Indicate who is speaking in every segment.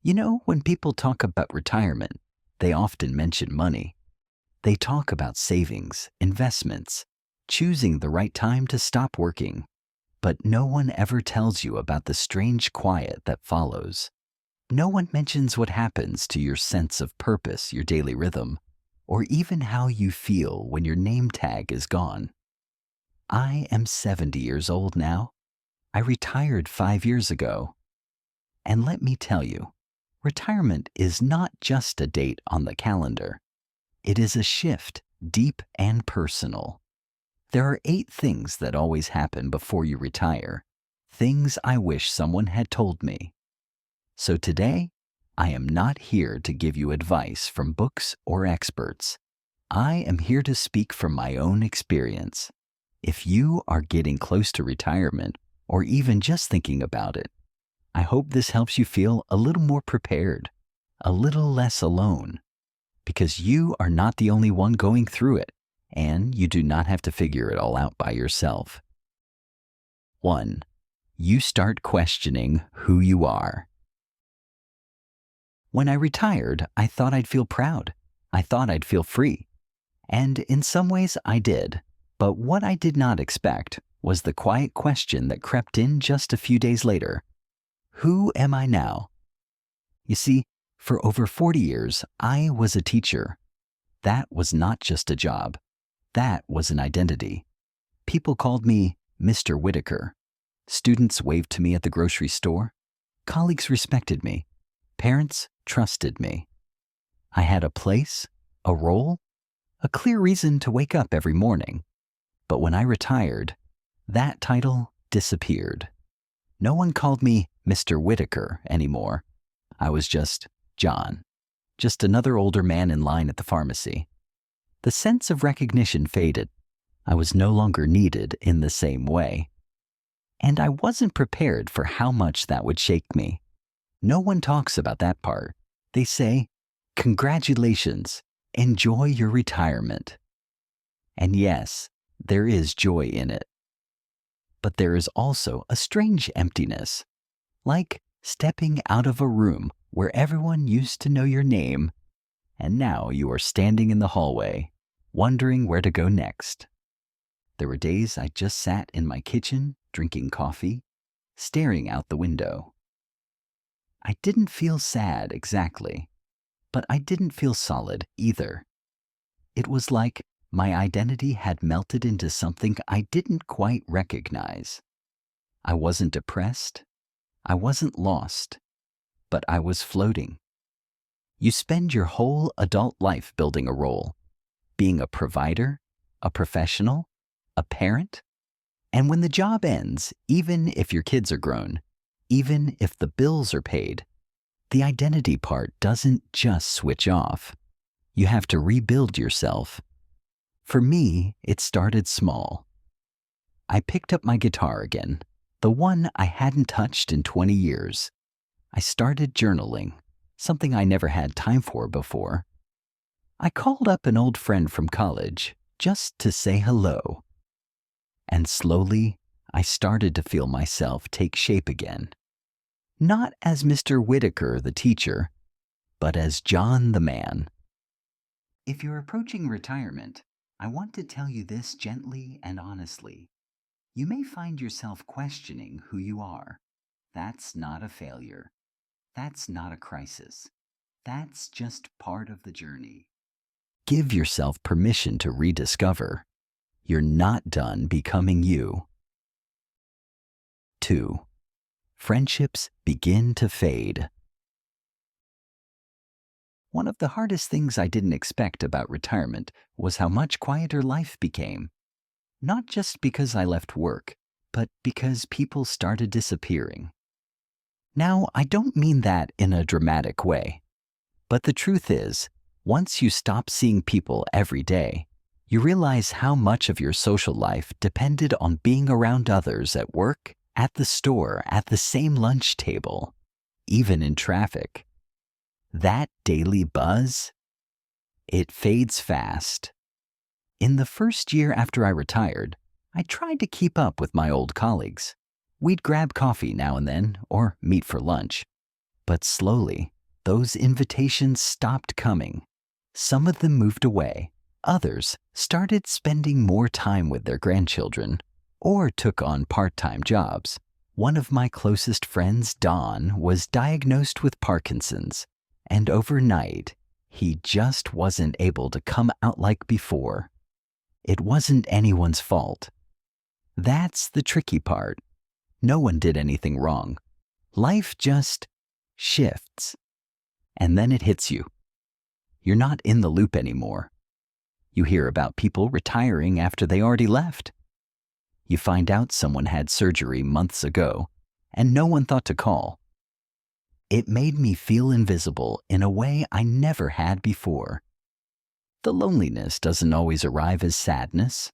Speaker 1: When people talk about retirement, they often mention money. They talk about savings, investments, choosing the right time to stop working. But no one ever tells you about the strange quiet that follows. No one mentions what happens to your sense of purpose, your daily rhythm, or even how you feel when your name tag is gone. I am 70 years old now. I retired 5 years ago. And let me tell you, retirement is not just a date on the calendar. It is a shift, deep and personal. There are 8 things that always happen before you retire, things I wish someone had told me. So today, I am not here to give you advice from books or experts. I am here to speak from my own experience. If you are getting close to retirement, or even just thinking about it, I hope this helps you feel a little more prepared, a little less alone, because you are not the only one going through it, and you do not have to figure it all out by yourself. 1. You start questioning who you are. When I retired, I thought I'd feel proud. I thought I'd feel free. And in some ways I did. But what I did not expect was the quiet question that crept in just a few days later. Who am I now? You see, for over 40 years, I was a teacher. That was not just a job. That was an identity. People called me Mr. Whitaker. Students waved to me at the grocery store. Colleagues respected me. Parents trusted me. I had a place, a role, a clear reason to wake up every morning. But when I retired, that title disappeared. No one called me Mr. Whitaker anymore. I was just John, just another older man in line at the pharmacy. The sense of recognition faded. I was no longer needed in the same way. And I wasn't prepared for how much that would shake me. No one talks about that part. They say, "Congratulations, enjoy your retirement." And yes, there is joy in it. But there is also a strange emptiness, like stepping out of a room where everyone used to know your name, and now you are standing in the hallway, wondering where to go next. There were days I just sat in my kitchen, drinking coffee, staring out the window. I didn't feel sad exactly, but I didn't feel solid either. It was like my identity had melted into something I didn't quite recognize. I wasn't depressed. I wasn't lost. But I was floating. You spend your whole adult life building a role, being a provider, a professional, a parent. And when the job ends, even if your kids are grown, even if the bills are paid, the identity part doesn't just switch off. You have to rebuild yourself. For me, it started small. I picked up my guitar again, the one I hadn't touched in 20 years. I started journaling, something I never had time for before. I called up an old friend from college just to say hello. And slowly, I started to feel myself take shape again. Not as Mr. Whitaker, the teacher, but as John the man. If you're approaching retirement, I want to tell you this gently and honestly. You may find yourself questioning who you are. That's not a failure. That's not a crisis. That's just part of the journey. Give yourself permission to rediscover. You're not done becoming you. 2. Friendships begin to fade. One of the hardest things I didn't expect about retirement was how much quieter life became. Not just because I left work, but because people started disappearing. Now, I don't mean that in a dramatic way. But the truth is, once you stop seeing people every day, you realize how much of your social life depended on being around others at work, at the store, at the same lunch table, even in traffic. That daily buzz, it fades fast. In the first year after I retired, I tried to keep up with my old colleagues. We'd grab coffee now and then, or meet for lunch. But slowly, those invitations stopped coming. Some of them moved away. Others started spending more time with their grandchildren or took on part-time jobs. One of my closest friends, Don, was diagnosed with Parkinson's, and overnight, he just wasn't able to come out like before. It wasn't anyone's fault. That's the tricky part. No one did anything wrong. Life just shifts. And then it hits you. You're not in the loop anymore. You hear about people retiring after they already left. You find out someone had surgery months ago, and no one thought to call. It made me feel invisible in a way I never had before. The loneliness doesn't always arrive as sadness.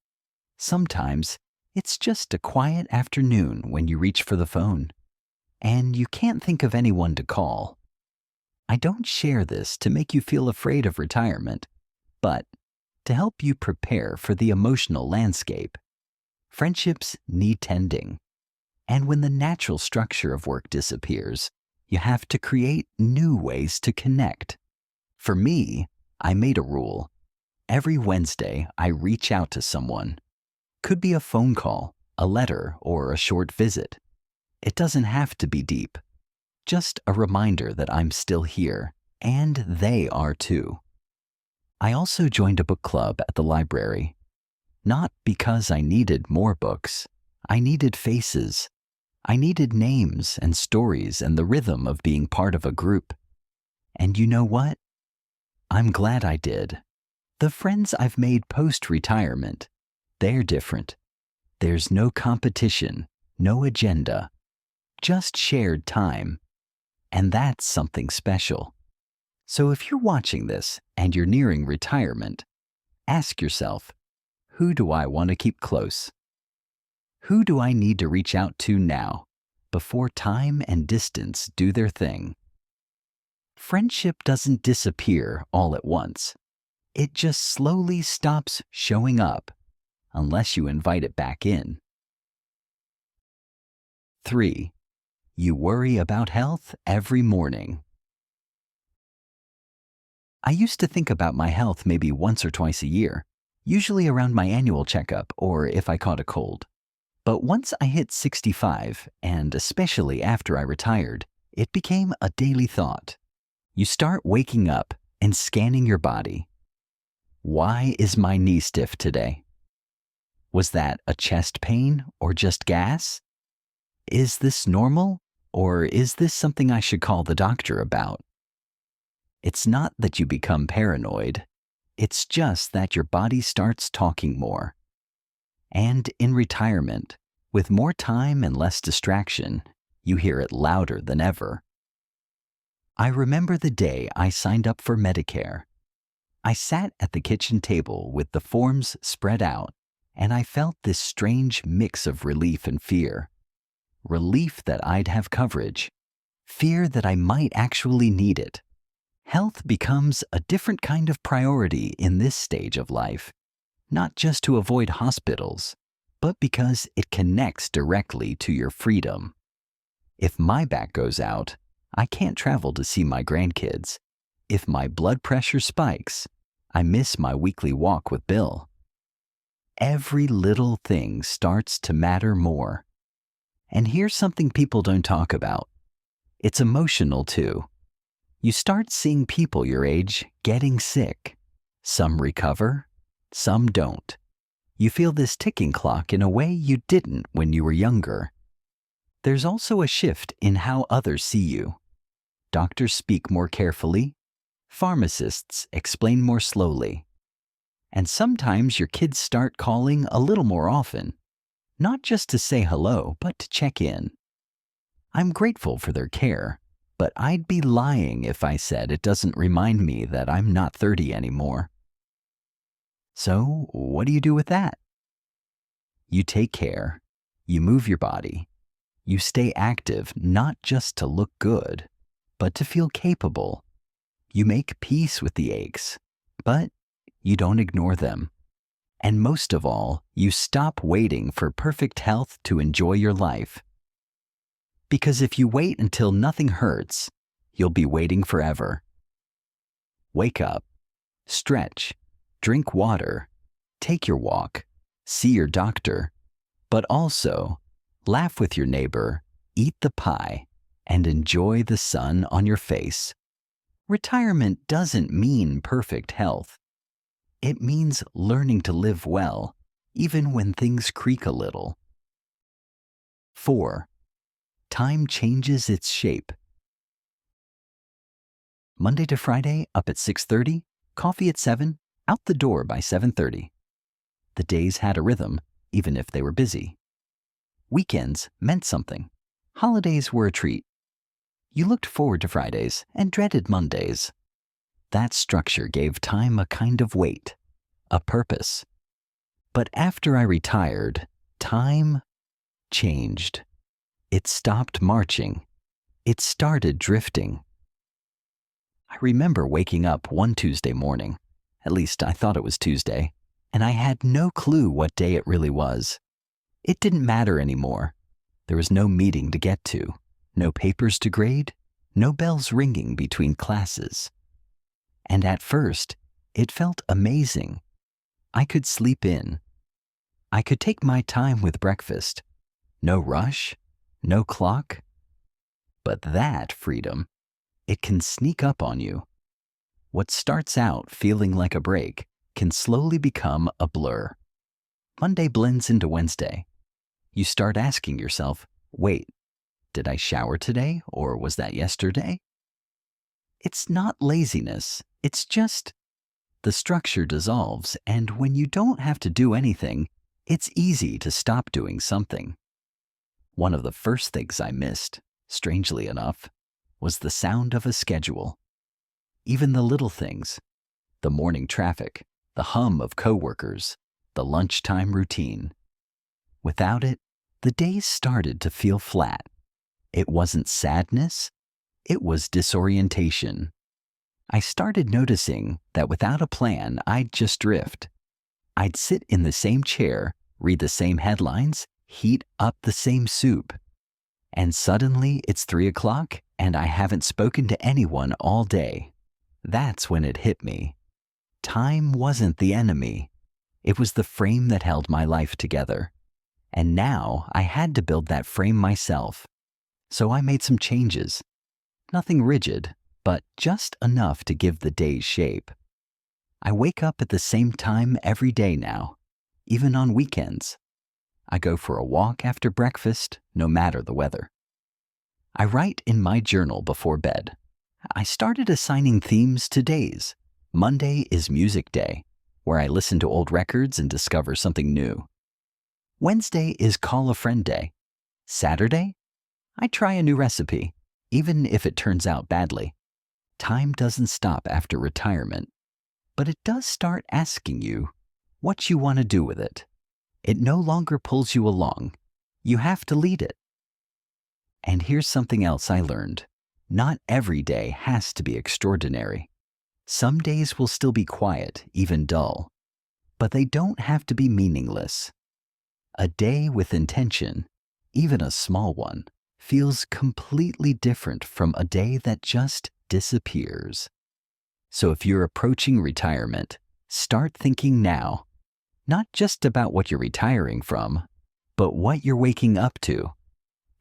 Speaker 1: Sometimes it's just a quiet afternoon when you reach for the phone, and you can't think of anyone to call. I don't share this to make you feel afraid of retirement, but to help you prepare for the emotional landscape. Friendships need tending, and when the natural structure of work disappears, you have to create new ways to connect. For me, I made a rule. Every Wednesday, I reach out to someone. Could be a phone call, a letter, or a short visit. It doesn't have to be deep. Just a reminder that I'm still here, and they are too. I also joined a book club at the library. Not because I needed more books. I needed faces. I needed names and stories and the rhythm of being part of a group. And you know what? I'm glad I did. The friends I've made post-retirement, they're different. There's no competition, no agenda, just shared time. And that's something special. So if you're watching this and you're nearing retirement, ask yourself, who do I want to keep close? Who do I need to reach out to now, before time and distance do their thing? Friendship doesn't disappear all at once. It just slowly stops showing up, unless you invite it back in. 3. You worry about health every morning. I used to think about my health maybe once or twice a year, usually around my annual checkup or if I caught a cold. But once I hit 65, and especially after I retired, it became a daily thought. You start waking up and scanning your body. Why is my knee stiff today? Was that a chest pain or just gas? Is this normal, or is this something I should call the doctor about? It's not that you become paranoid. It's just that your body starts talking more. And in retirement, with more time and less distraction, you hear it louder than ever. I remember the day I signed up for Medicare. I sat at the kitchen table with the forms spread out, and I felt this strange mix of relief and fear. Relief that I'd have coverage. Fear that I might actually need it. Health becomes a different kind of priority in this stage of life, not just to avoid hospitals, but because it connects directly to your freedom. If my back goes out, I can't travel to see my grandkids. If my blood pressure spikes, I miss my weekly walk with Bill. Every little thing starts to matter more. And here's something people don't talk about. It's emotional too. You start seeing people your age getting sick. Some recover, some don't. You feel this ticking clock in a way you didn't when you were younger. There's also a shift in how others see you. Doctors speak more carefully. Pharmacists explain more slowly. And sometimes your kids start calling a little more often. Not just to say hello, but to check in. I'm grateful for their care, but I'd be lying if I said it doesn't remind me that I'm not 30 anymore. So, what do you do with that? You take care. You move your body. You stay active not just to look good, but to feel capable. You make peace with the aches, but you don't ignore them. And most of all, you stop waiting for perfect health to enjoy your life. Because if you wait until nothing hurts, you'll be waiting forever. Wake up, stretch, drink water, take your walk, see your doctor, but also laugh with your neighbor, eat the pie, and enjoy the sun on your face. Retirement doesn't mean perfect health. It means learning to live well, even when things creak a little. 4. Time changes its shape. Monday to Friday, up at 6:30, coffee at 7, out the door by 7:30. The days had a rhythm, even if they were busy. Weekends meant something. Holidays were a treat. You looked forward to Fridays and dreaded Mondays. That structure gave time a kind of weight, a purpose. But after I retired, time changed. It stopped marching. It started drifting. I remember waking up one Tuesday morning, at least I thought it was Tuesday, and I had no clue what day it really was. It didn't matter anymore. There was no meeting to get to, no papers to grade, no bells ringing between classes. And at first, it felt amazing. I could sleep in. I could take my time with breakfast. No rush, no clock. But that freedom, it can sneak up on you. What starts out feeling like a break can slowly become a blur. Monday blends into Wednesday. You start asking yourself, wait, did I shower today or was that yesterday? It's not laziness, it's just the structure dissolves, and when you don't have to do anything, it's easy to stop doing something. One of the first things I missed, strangely enough, was the sound of a schedule. Even the little things, the morning traffic, the hum of coworkers, the lunchtime routine. Without it, the days started to feel flat. It wasn't sadness, it was disorientation. I started noticing that without a plan, I'd just drift. I'd sit in the same chair, read the same headlines, heat up the same soup. And suddenly it's 3 o'clock and I haven't spoken to anyone all day. That's when it hit me. Time wasn't the enemy. It was the frame that held my life together. And now I had to build that frame myself. So I made some changes. Nothing rigid, but just enough to give the days shape. I wake up at the same time every day now, even on weekends. I go for a walk after breakfast, no matter the weather. I write in my journal before bed. I started assigning themes to days. Monday is music day, where I listen to old records and discover something new. Wednesday is call a friend day. Saturday, I try a new recipe, even if it turns out badly. Time doesn't stop after retirement, but it does start asking you what you want to do with it. It no longer pulls you along. You have to lead it. And here's something else I learned. Not every day has to be extraordinary. Some days will still be quiet, even dull, but they don't have to be meaningless. A day with intention, even a small one, feels completely different from a day that just disappears. So if you're approaching retirement, start thinking now, not just about what you're retiring from, but what you're waking up to.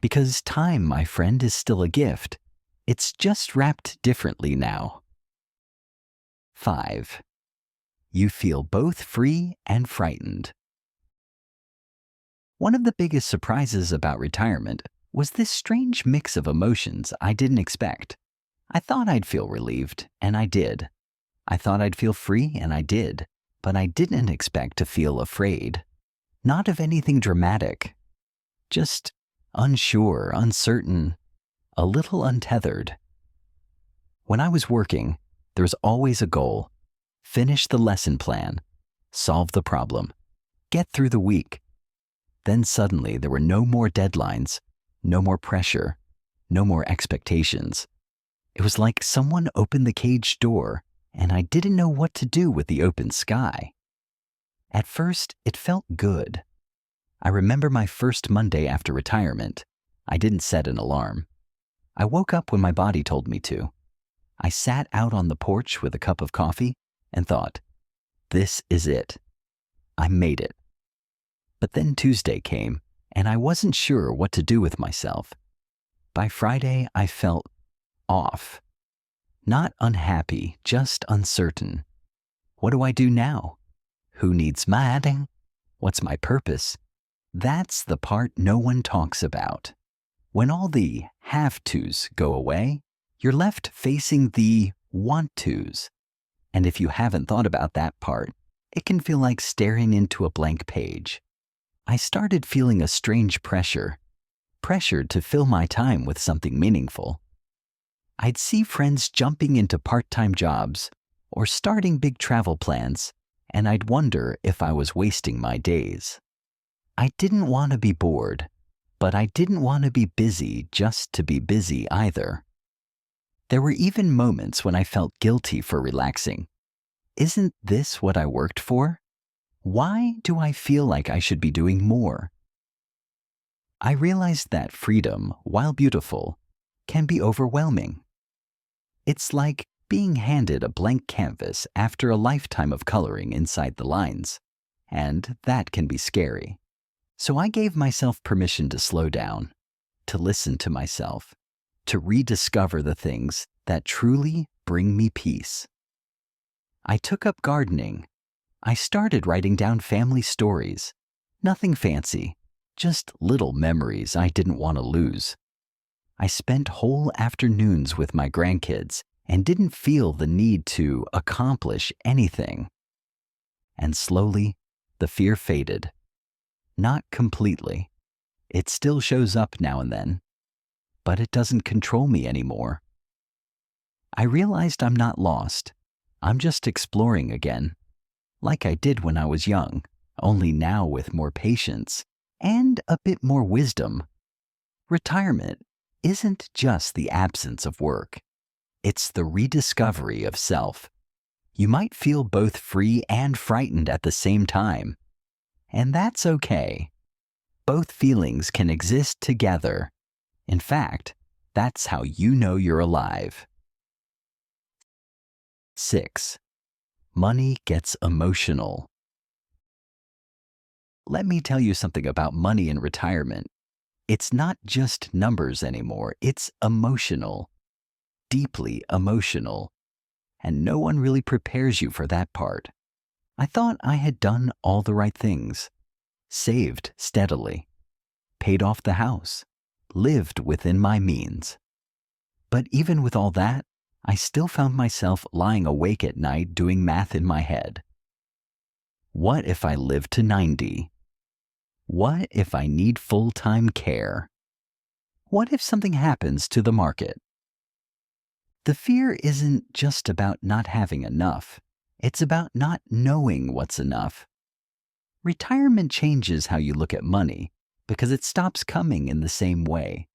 Speaker 1: Because time, my friend, is still a gift. It's just wrapped differently now. 5. You feel both free and frightened. One of the biggest surprises about retirement was this strange mix of emotions I didn't expect. I thought I'd feel relieved, and I did. I thought I'd feel free, and I did. But I didn't expect to feel afraid. Not of anything dramatic. Just unsure, uncertain, a little untethered. When I was working, there was always a goal. Finish the lesson plan. Solve the problem. Get through the week. Then suddenly there were no more deadlines, no more pressure, no more expectations. It was like someone opened the cage door and I didn't know what to do with the open sky. At first, it felt good. I remember my first Monday after retirement. I didn't set an alarm. I woke up when my body told me to. I sat out on the porch with a cup of coffee and thought, this is it. I made it. But then Tuesday came, and I wasn't sure what to do with myself. By Friday, I felt off. Not unhappy, just uncertain. What do I do now? Who needs my adding? What's my purpose? That's the part no one talks about. When all the have-tos go away, you're left facing the want-tos. And if you haven't thought about that part, it can feel like staring into a blank page. I started feeling a strange pressure to fill my time with something meaningful. I'd see friends jumping into part-time jobs or starting big travel plans, and I'd wonder if I was wasting my days. I didn't want to be bored, but I didn't want to be busy just to be busy either. There were even moments when I felt guilty for relaxing. Isn't this what I worked for? Why do I feel like I should be doing more? I realized that freedom, while beautiful, can be overwhelming. It's like being handed a blank canvas after a lifetime of coloring inside the lines, and that can be scary. So I gave myself permission to slow down, to listen to myself, to rediscover the things that truly bring me peace. I took up gardening. I started writing down family stories. Nothing fancy, just little memories I didn't want to lose. I spent whole afternoons with my grandkids and didn't feel the need to accomplish anything. And slowly, the fear faded. Not completely. It still shows up now and then, but it doesn't control me anymore. I realized I'm not lost. I'm just exploring again, like I did when I was young, only now with more patience and a bit more wisdom. Retirement isn't just the absence of work. It's the rediscovery of self. You might feel both free and frightened at the same time. And that's okay. Both feelings can exist together. In fact, that's how you know you're alive. 6. Money gets emotional. Let me tell you something about money in retirement. It's not just numbers anymore. It's emotional. Deeply emotional. And no one really prepares you for that part. I thought I had done all the right things. Saved steadily. Paid off the house. Lived within my means. But even with all that, I still found myself lying awake at night doing math in my head. What if I live to 90? What if I need full-time care? What if something happens to the market? The fear isn't just about not having enough. It's about not knowing what's enough. Retirement changes how you look at money because it stops coming in the same way.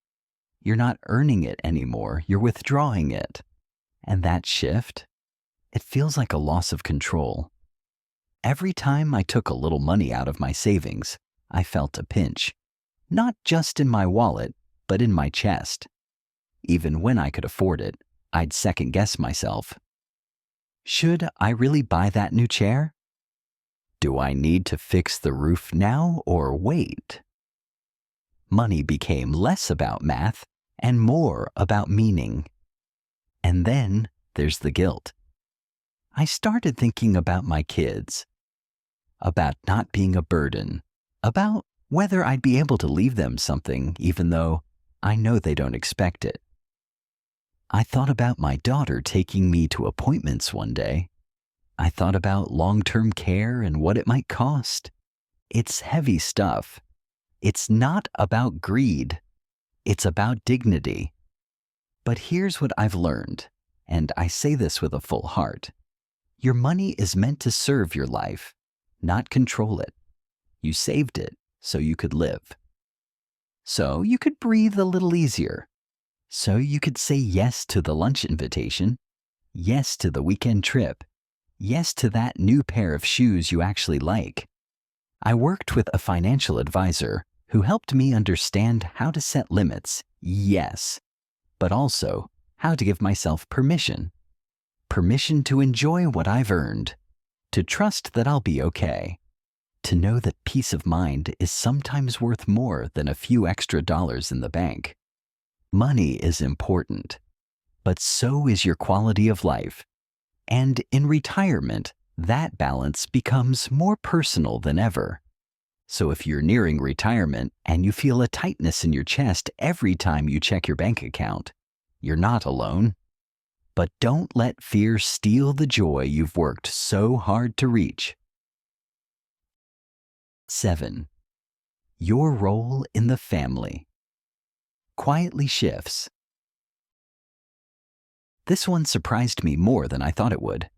Speaker 1: You're not earning it anymore, you're withdrawing it. And that shift, it feels like a loss of control. Every time I took a little money out of my savings, I felt a pinch. Not just in my wallet, but in my chest. Even when I could afford it, I'd second-guess myself. Should I really buy that new chair? Do I need to fix the roof now or wait? Money became less about math and more about meaning. And then there's the guilt. I started thinking about my kids, about not being a burden, about whether I'd be able to leave them something even though I know they don't expect it. I thought about my daughter taking me to appointments one day. I thought about long-term care and what it might cost. It's heavy stuff. It's not about greed. It's about dignity. But here's what I've learned, and I say this with a full heart. Your money is meant to serve your life, not control it. You saved it so you could live. So you could breathe a little easier. So you could say yes to the lunch invitation, yes to the weekend trip, yes to that new pair of shoes you actually like. I worked with a financial advisor who helped me understand how to set limits, yes, but also how to give myself permission. Permission to enjoy what I've earned, to trust that I'll be okay, to know that peace of mind is sometimes worth more than a few extra dollars in the bank. Money is important, but so is your quality of life. And in retirement, that balance becomes more personal than ever. So if you're nearing retirement and you feel a tightness in your chest every time you check your bank account, you're not alone. But don't let fear steal the joy you've worked so hard to reach. 7. Your role in the family quietly shifts. This one surprised me more than I thought it would.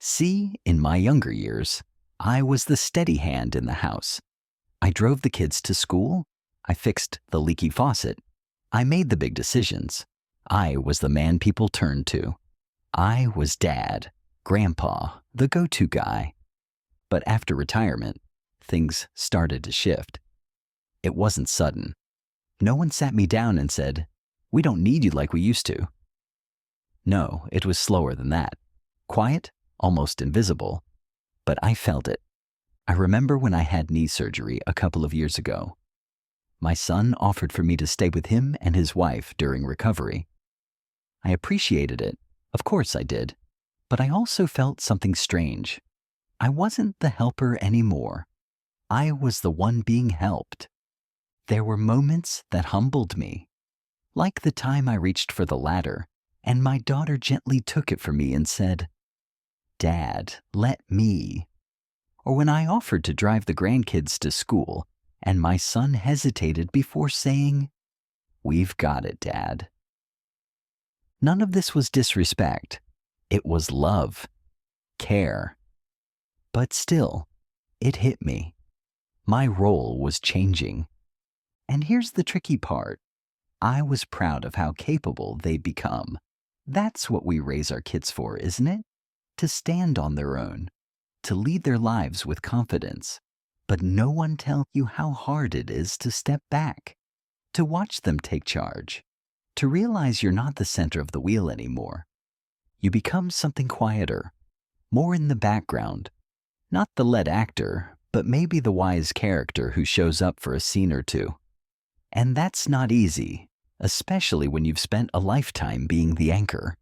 Speaker 1: See, in my younger years, I was the steady hand in the house. I drove the kids to school. I fixed the leaky faucet. I made the big decisions. I was the man people turned to. I was Dad, Grandpa, the go-to guy. But after retirement, things started to shift. It wasn't sudden. No one sat me down and said, "We don't need you like we used to." No, it was slower than that. Quiet, almost invisible. But I felt it. I remember when I had knee surgery a couple of years ago. My son offered for me to stay with him and his wife during recovery. I appreciated it. Of course I did. But I also felt something strange. I wasn't the helper anymore. I was the one being helped. There were moments that humbled me, like the time I reached for the ladder and my daughter gently took it from me and said, "Dad, let me." Or when I offered to drive the grandkids to school and my son hesitated before saying, "We've got it, Dad." None of this was disrespect. It was love, care. But still, it hit me. My role was changing. And here's the tricky part. I was proud of how capable they'd become. That's what we raise our kids for, isn't it? To stand on their own, to lead their lives with confidence. But no one tells you how hard it is to step back, to watch them take charge, to realize you're not the center of the wheel anymore. You become something quieter, more in the background, not the lead actor, but maybe the wise character who shows up for a scene or two. And that's not easy, especially when you've spent a lifetime being the anchor.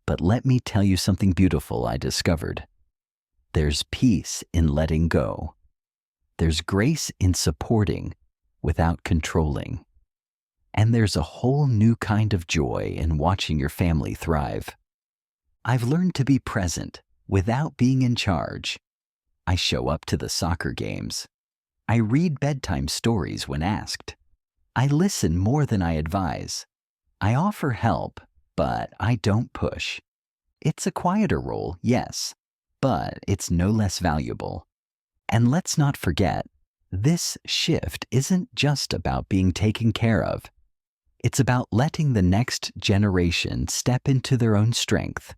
Speaker 1: But let me tell you something beautiful I discovered. There's peace in letting go. There's grace in supporting without controlling. And there's a whole new kind of joy in watching your family thrive. I've learned to be present without being in charge. I show up to the soccer games. I read bedtime stories when asked. I listen more than I advise. I offer help, but I don't push. It's a quieter role, yes, but it's no less valuable. And let's not forget, this shift isn't just about being taken care of. It's about letting the next generation step into their own strength.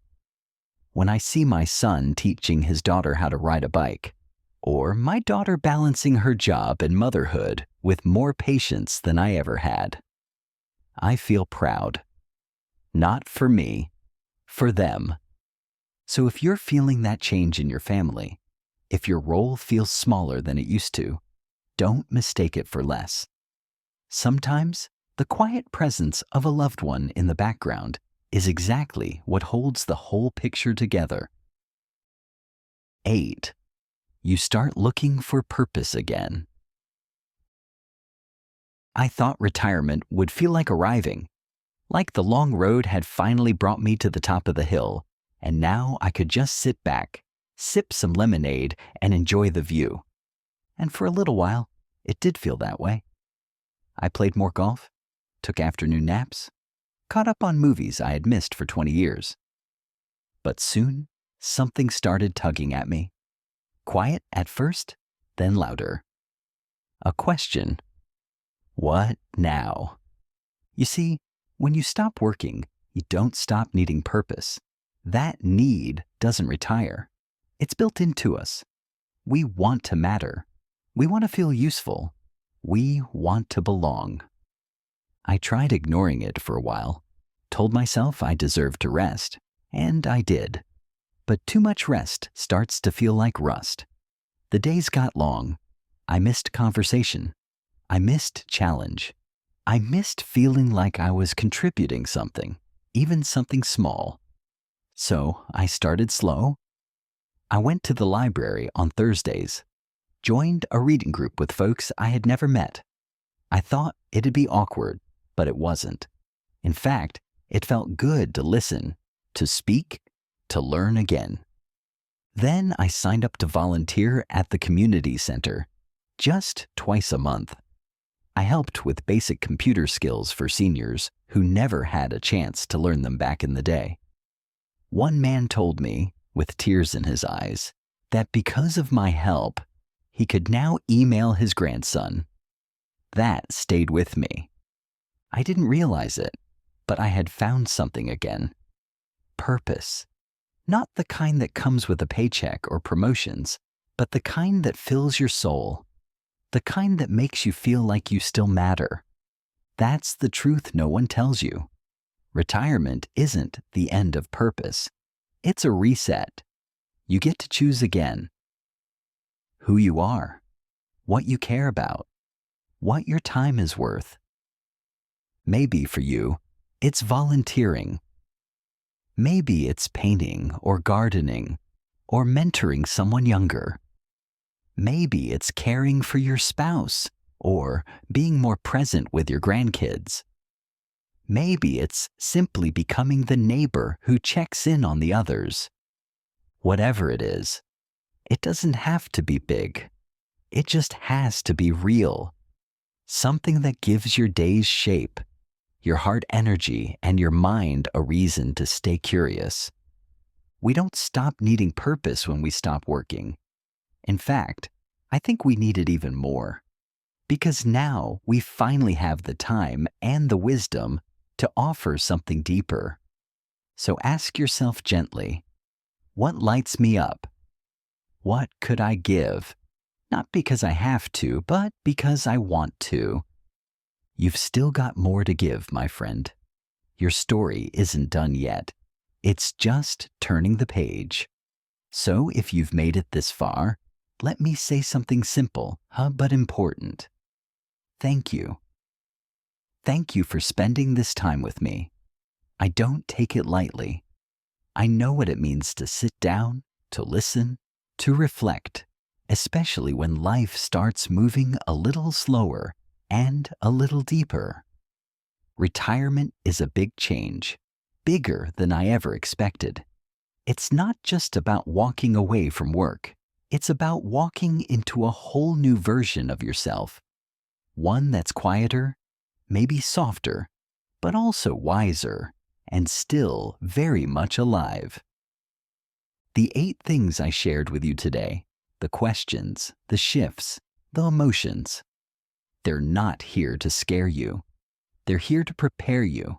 Speaker 1: When I see my son teaching his daughter how to ride a bike, or my daughter balancing her job and motherhood with more patience than I ever had, I feel proud. Not for me, for them. So if you're feeling that change in your family, if your role feels smaller than it used to, don't mistake it for less. Sometimes, the quiet presence of a loved one in the background is exactly what holds the whole picture together. 8. You start looking for purpose again. I thought retirement would feel like arriving, like the long road had finally brought me to the top of the hill, and now I could just sit back, sip some lemonade, and enjoy the view. And for a little while, it did feel that way. I played more golf, took afternoon naps, caught up on movies I had missed for 20 years. But soon, something started tugging at me. Quiet at first, then louder. A question. What now? You see, when you stop working, you don't stop needing purpose. That need doesn't retire. It's built into us. We want to matter. We want to feel useful. We want to belong. I tried ignoring it for a while, told myself I deserved to rest, and I did. But too much rest starts to feel like rust. The days got long. I missed conversation. I missed challenge. I missed feeling like I was contributing something, even something small. So I started slow. I went to the library on Thursdays, joined a reading group with folks I had never met. I thought it'd be awkward, but it wasn't. In fact, it felt good to listen, to speak, to learn again. Then I signed up to volunteer at the community center, just twice a month. I helped with basic computer skills for seniors who never had a chance to learn them back in the day. One man told me, with tears in his eyes, that because of my help, he could now email his grandson. That stayed with me. I didn't realize it, but I had found something again. Purpose. Not the kind that comes with a paycheck or promotions, but the kind that fills your soul. The kind that makes you feel like you still matter. That's the truth no one tells you. Retirement isn't the end of purpose. It's a reset. You get to choose again. Who you are, what you care about, what your time is worth. Maybe for you, it's volunteering. Maybe it's painting or gardening or mentoring someone younger. Maybe it's caring for your spouse or being more present with your grandkids. Maybe it's simply becoming the neighbor who checks in on the others. Whatever it is, it doesn't have to be big. It just has to be real. Something that gives your days shape, your heart energy, and your mind a reason to stay curious. We don't stop needing purpose when we stop working. In fact, I think we need it even more. Because now we finally have the time and the wisdom to offer something deeper. So ask yourself gently, what lights me up? What could I give? Not because I have to, but because I want to. You've still got more to give, my friend. Your story isn't done yet. It's just turning the page. So if you've made it this far, let me say something simple, but important. Thank you. Thank you for spending this time with me. I don't take it lightly. I know what it means to sit down, to listen, to reflect, especially when life starts moving a little slower and a little deeper. Retirement is a big change, bigger than I ever expected. It's not just about walking away from work. It's about walking into a whole new version of yourself. One that's quieter, maybe softer, but also wiser and still very much alive. The 8 things I shared with you today, the questions, the shifts, the emotions, they're not here to scare you. They're here to prepare you,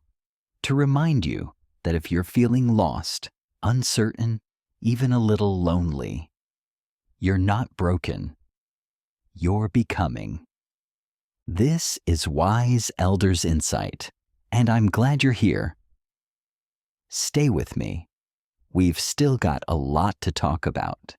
Speaker 1: to remind you that if you're feeling lost, uncertain, even a little lonely, you're not broken. You're becoming. This is Wise Elders Insight, and I'm glad you're here. Stay with me. We've still got a lot to talk about.